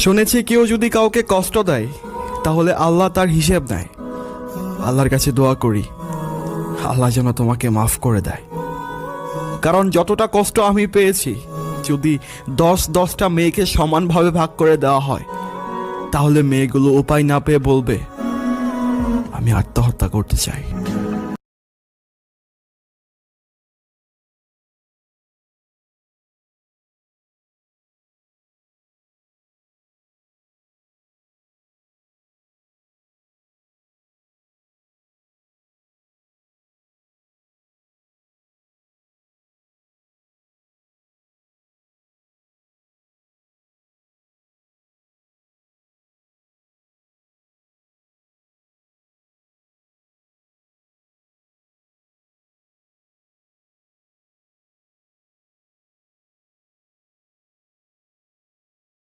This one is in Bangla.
শুনেছি কেউ যদি কাউকে কষ্ট দেয় তাহলে আল্লাহ তার হিসেব নেয়। আল্লাহর কাছে দোয়া করি আল্লাহ যেন তোমাকে মাফ করে দেয়। কারণ যতটা কষ্ট আমি পেয়েছি, যদি 10-10টা মেয়েকে সমানভাবে ভাগ করে দেওয়া হয় তাহলে মেয়েগুলো উপায় না পেয়ে বলবে আমি আত্মহত্যা করতে চাই।